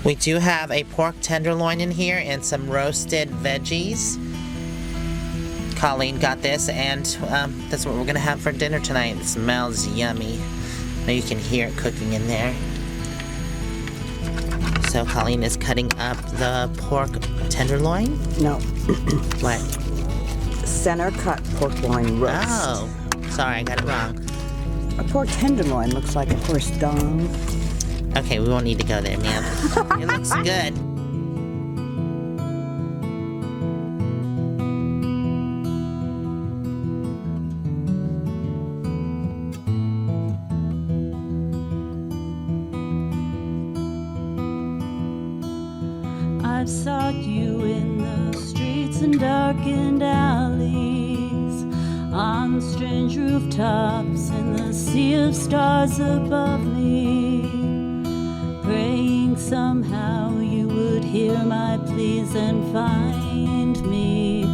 We do have a pork tenderloin in here and some roasted veggies. Colleen got this, and that's what we're gonna have for dinner tonight. It smells yummy. Now you can hear it cooking in there. So Colleen is cutting up the pork tenderloin. No. What? Center cut pork loin roast. Oh, sorry, I got it wrong. A pork tenderloin looks like a horse dung. Okay, we won't need to go there, ma'am. It looks good. I've sought you in the streets and darkened alleys, on strange rooftops in the sea of stars above me, praying somehow you would hear my pleas and find me,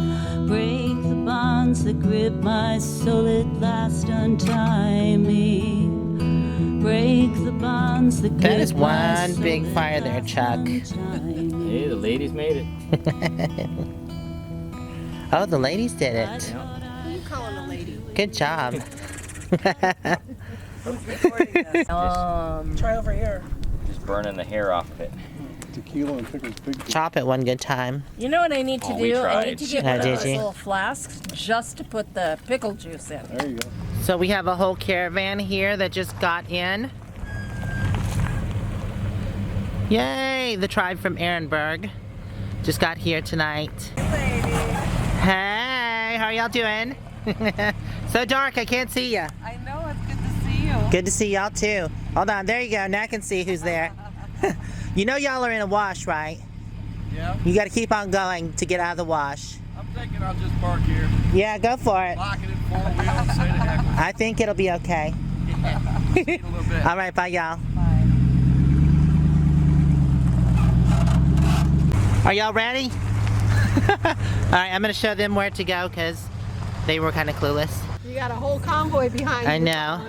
break the bonds that grip my soul at last, untie me, break the bonds that grip That is my one soul big at fire there, last, Chuck. untie me. Hey, the ladies made it. Oh, the ladies did it. Who are you calling a lady? Good job. Who's recording this? Try over here. Just burning the hair off of it. Tequila and pickles big. Chop it one good time. You know what I need to Oh, we do? I tried. need to get Oh, one of did those you? little flasks just to put the pickle juice in. There you go. So we have a whole caravan here that just got in. Yay! The tribe from Ehrenberg just got here tonight. Hey, how are y'all doing? So dark, I can't see ya. I know, it's good to see you. Good to see y'all too. Hold on, there you go. Now I can see who's there. You know y'all are in a wash, right? Yeah. You got to keep on going to get out of the wash. I'm thinking I'll just park here, Yeah, go for it. lock it in 4 wheels, say the heck with I think it'll be okay. it a little bit. All right, bye y'all. Are y'all ready? All right, I'm gonna show them where to go because they were kind of clueless. You got a whole convoy behind you. I know.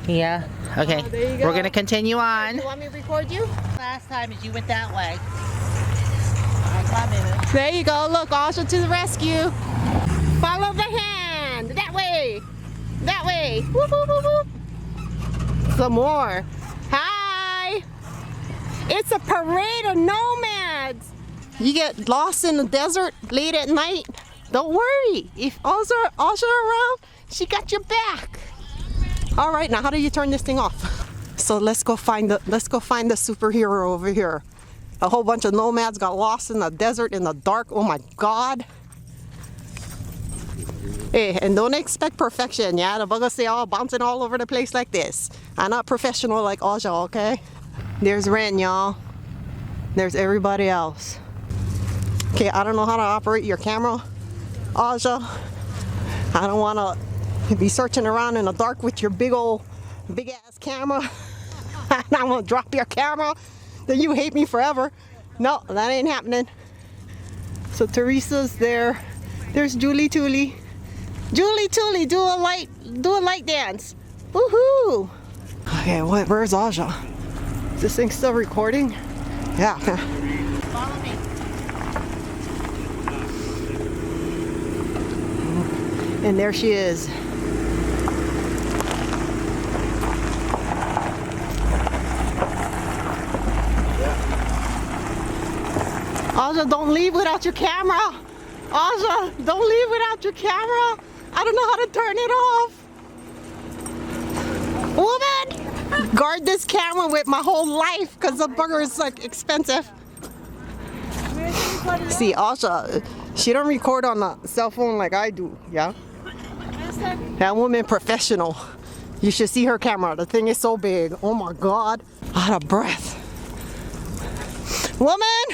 Yeah. Okay. Oh, there you go. We're gonna continue on. You want me to record you? Last time is you went that way. Bye, baby. There you go. Look, Asha to the rescue. Follow the hand. That way. That way. Whoop, whoop, whoop, whoop. Some more. Hi. It's a parade of nomads. You get lost in the desert late at night. Don't worry. If Asha around, she got your back. All right, now how do you turn this thing off? So let's go find the superhero over here. A whole bunch of nomads got lost in the desert in the dark. Oh my God. Hey, and don't expect perfection, yeah? The buggers say all bouncing all over the place like this. I'm not professional like Asha, okay? There's Ren, y'all. There's everybody else. Okay, I don't know how to operate your camera, Asha. I don't want to be searching around in the dark with your big ass camera. I'm gonna drop your camera, then you hate me forever. No, that ain't happening. So Teresa's there. There's Julie Tooley. Julie Tooley, do a light dance. Woohoo! Okay, where's Asha? Is this thing still recording? Yeah. Follow me. And there she is. Asha, don't leave without your camera. Asha, don't leave without your camera. I don't know how to turn it off. Woman, guard this camera with my whole life because the bugger is like expensive. See, Asha, she don't record on a cell phone like I do, yeah? That woman professional. You should see her camera. The thing is so big. Oh my God. Out of breath. Woman!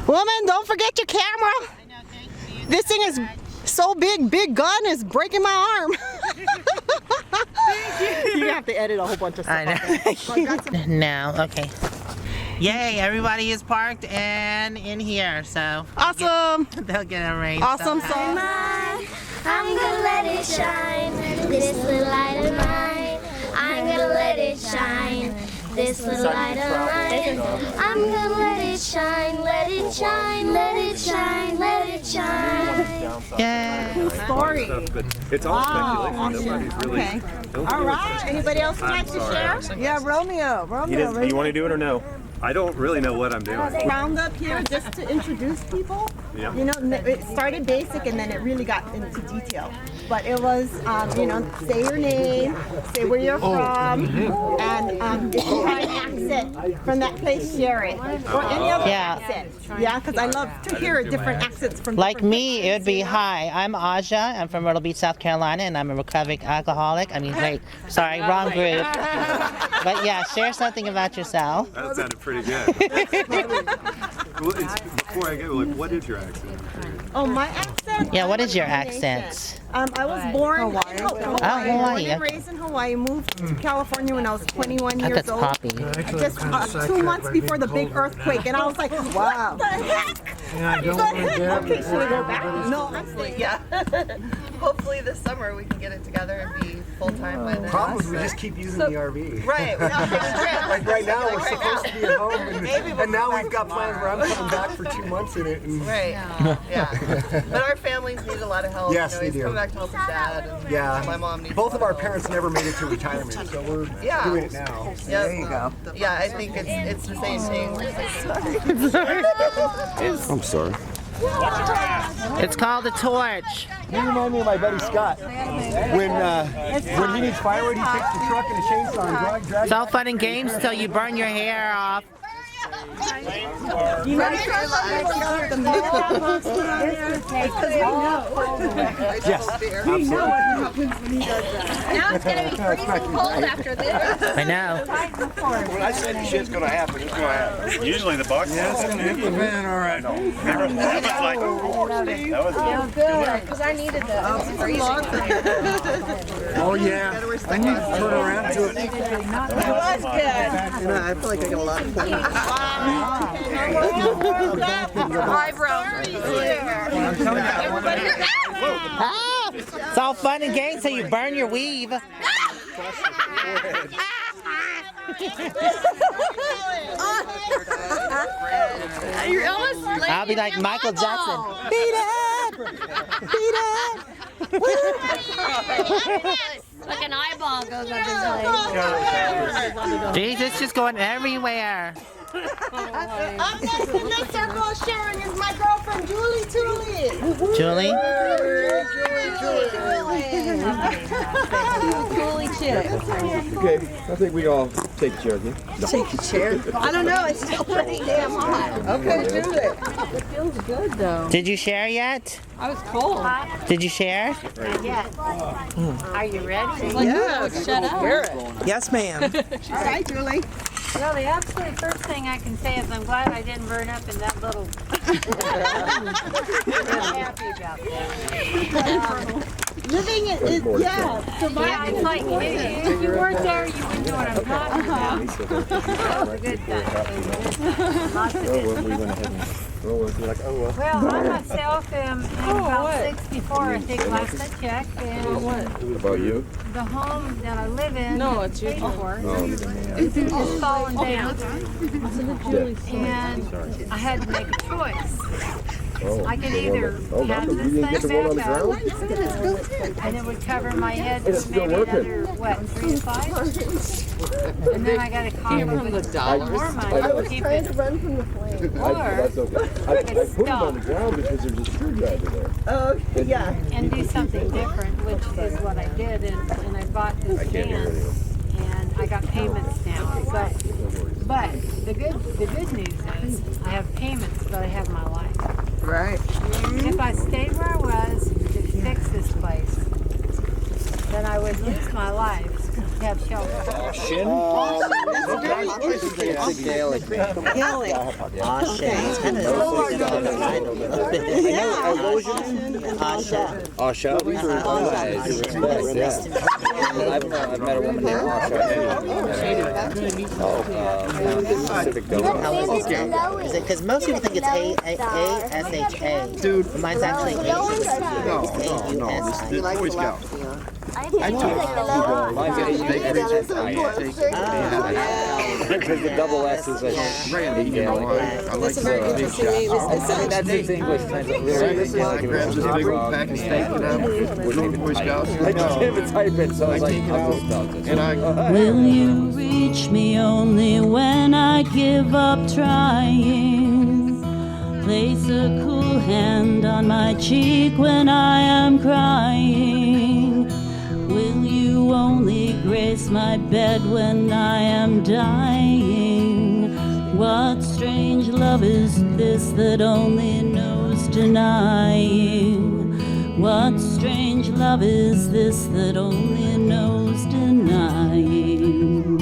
Woman, don't forget your camera. This thing is so big, big gun is breaking my arm. You have to edit a whole bunch of stuff. I know. No, okay. Yay, everybody is parked and in here, so. Awesome. They'll get a rain. Awesome song. I'm gonna let it shine, this little light of mine. I'm gonna let it shine. this little light of mine. I'm gonna let it shine, let it shine, let it shine, let it shine. Yay! Story. It's all speculation. Nobody's really. Okay. All right. Anybody else would like to share? Yeah, Romeo. Do you want to do it or no? I don't really know what I'm doing. Round up here just to introduce people. Yeah. You know, it started basic and then it really got into detail. But it was, you know, say your name, say where you're from, and if you have an accent from that place, share it. Or any other accent. Yeah, because I love to hear different accents from Like different me, it would be, hi, I'm Aja. I'm from Myrtle Beach, South Carolina, and I'm a recovering alcoholic. I mean, wait, sorry, wrong group. But yeah, share something about yourself. That sounded pretty good. Well, before I go, like, what is your accent? Oh, my accent? Yeah, what is your accent? I was born in Hawaii. Hawaii, Born and okay. raised in Hawaii. Moved to California when I was 21 years That's old. Poppy. Just 2 months before the big earthquake, and I was like, wow. What the heck? Okay, should we go back? No, absolutely, yeah. Hopefully this summer we can get it together and be full-time by then. Problem is we just keep using the RV. Right. Like right now we're supposed to be at home and now we've got plans where I'm coming back for 2 months in it. And Right. Yeah. But our families need a lot of help. Yes, you know, they he's do. coming back to help his dad. And yeah, my mom needs both of our parents never made it to retirement, so we're doing it now. Yeah. There you go. Yeah, I think it's the same thing. I'm sorry. It's called a torch. You remind me of my buddy Scott. When he needs firewood, he takes the truck and a chainsaw and drags It's all fun and games till you burn your hair off. You know, the makeup Yes. we know what happens when he does that. Now it's going to be freezing cold after this. I know. When I said shit's gonna happen, it's gonna happen. Usually the box. Yeah, it's gonna happen. Man, all right. That was like. That was Good, because I needed that. It was freezing. Oh yeah. I need to turn around to it. It was good. You know, I feel like I got a lot of fun. Ah, it's all fun and games till you burn your weave. You're almost like I'll be like Michael Jackson. Beat it! Beat it! Like an eyeball goes up his leg. Jeez, it's just going everywhere. Up next in this circle of sharing is my girlfriend, Julie Tooley. Julie? Julie chick. Okay, I think we all take a chair again. Take a chair. I don't know. It's still pretty damn hot. Okay, do it. It feels good though. Did you share yet? I was cold. Did you share? Are you ready? Like, yeah, shut up. Yes, ma'am. Hi, Julie. Well, the absolute first thing I can say is I'm glad I didn't burn up in that little. I'm happy about that. Living it is, yeah, surviving. Yeah, it's like if you weren't there, you wouldn't know what I'm talking about. That was a good thing. Lots of good. Well, I myself am about 64. I think last I checked, and What about you? the home that I live in, No, it's you. paid for, it's fallen down, and I had to make a choice. I could either have this thing back up, and it would cover my head for maybe another, what, 3 to 5? And then I got to come up with more money to keep it, run from the flame. or That's okay. I put it on the ground because there's a screwdriver there. Oh, yeah. and do something different, which is what I did, and I bought this van, and I got payments now. So, but the good news is I have payments, but I have my life. Right. If I stayed where I was to fix this place, then I would lose my life to have shelter. Asha. I've met a woman named Asha. Is it because most people think it's A-S-H-A? Dude. Mine's actually A-U-S-I. Boy Scout. I took Because the double S is a Randy, you know, I like That's a very interesting name. that's its English translation. this is like a grabs this big pack of steak and I'm Boy Scouts. I can't even type it, so I was like, I'll just spell it. And I Will you reach me only when I give up trying? Place a cool hand on my cheek when I am crying. Will you only grace my bed when I am dying? What strange love is this that only knows denying? What strange love is this that only knows denying?